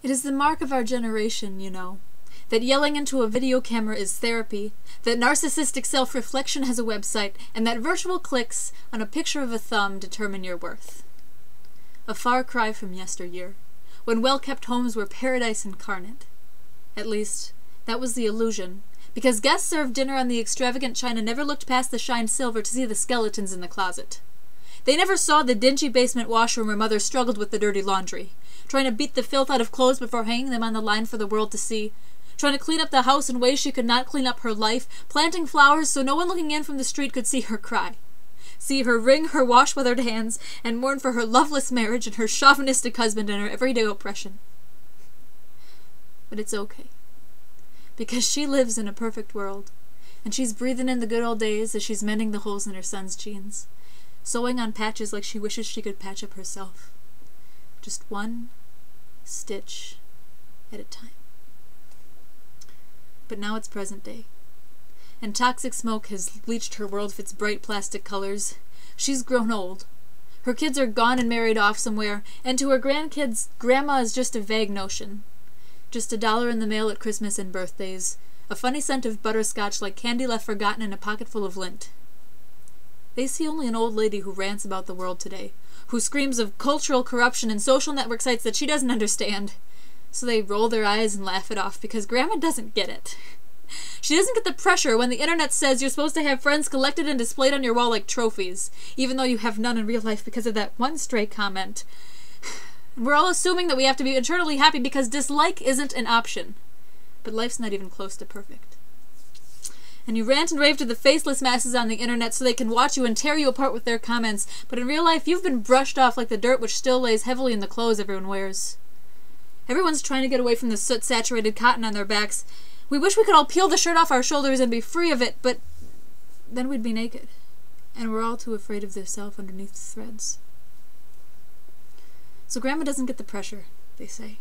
It is the mark of our generation, you know, that yelling into a video camera is therapy, that narcissistic self-reflection has a website, and that virtual clicks on a picture of a thumb determine your worth. A far cry from yesteryear, when well-kept homes were paradise incarnate. At least, that was the illusion, because guests served dinner on the extravagant china never looked past the shined silver to see the skeletons in the closet. They never saw the dingy basement washroom where mother struggled with the dirty laundry, trying to beat the filth out of clothes before hanging them on the line for the world to see, trying to clean up the house in ways she could not clean up her life, planting flowers so no one looking in from the street could see her cry. See her wring her wash-weathered hands and mourn for her loveless marriage and her chauvinistic husband and her everyday oppression. But it's okay, because she lives in a perfect world, and she's breathing in the good old days as she's mending the holes in her son's jeans, sewing on patches like she wishes she could patch up herself. Just one stitch at a time. But now it's present day, and toxic smoke has bleached her world with its bright plastic colors. She's grown old. Her kids are gone and married off somewhere, and to her grandkids, grandma is just a vague notion. Just $1 in the mail at Christmas and birthdays, a funny scent of butterscotch like candy left forgotten in a pocket full of lint. They see only an old lady who rants about the world today, who screams of cultural corruption and social network sites that she doesn't understand. So they roll their eyes and laugh it off, because Grandma doesn't get it. She doesn't get the pressure when the internet says you're supposed to have friends collected and displayed on your wall like trophies, even though you have none in real life because of that one stray comment. We're all assuming that we have to be eternally happy because dislike isn't an option. But life's not even close to perfect. And you rant and rave to the faceless masses on the internet so they can watch you and tear you apart with their comments, but in real life you've been brushed off like the dirt which still lays heavily in the clothes everyone wears. Everyone's trying to get away from the soot-saturated cotton on their backs. We wish we could all peel the shirt off our shoulders and be free of it, but then we'd be naked. And we're all too afraid of the self underneath the threads. So Grandma doesn't get the pressure, they say.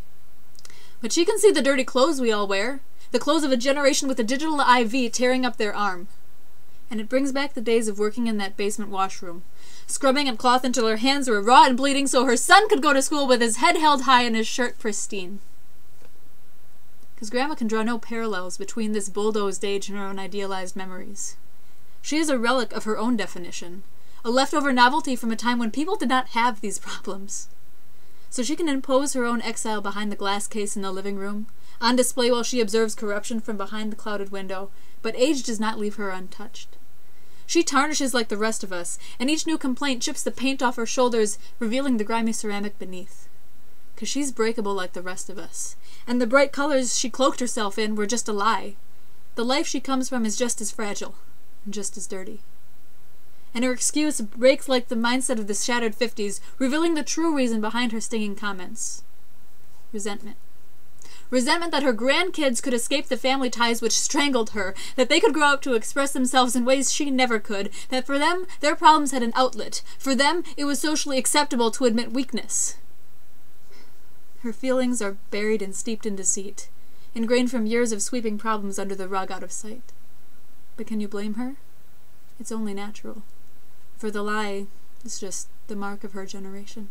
But she can see the dirty clothes we all wear, the clothes of a generation with a digital IV tearing up their arm. And it brings back the days of working in that basement washroom, scrubbing at cloth until her hands were raw and bleeding so her son could go to school with his head held high and his shirt pristine. Because Grandma can draw no parallels between this bulldozed age and her own idealized memories. She is a relic of her own definition, a leftover novelty from a time when people did not have these problems. So she can impose her own exile behind the glass case in the living room, on display while she observes corruption from behind the clouded window, but age does not leave her untouched. She tarnishes like the rest of us, and each new complaint chips the paint off her shoulders, revealing the grimy ceramic beneath. 'Cause she's breakable like the rest of us, and the bright colors she cloaked herself in were just a lie. The life she comes from is just as fragile, and just as dirty. And her excuse breaks like the mindset of the shattered 50s, revealing the true reason behind her stinging comments. Resentment. Resentment that her grandkids could escape the family ties which strangled her, that they could grow up to express themselves in ways she never could, that for them, their problems had an outlet. For them, it was socially acceptable to admit weakness. Her feelings are buried and steeped in deceit, ingrained from years of sweeping problems under the rug out of sight. But can you blame her? It's only natural. For the lie is just the mark of her generation.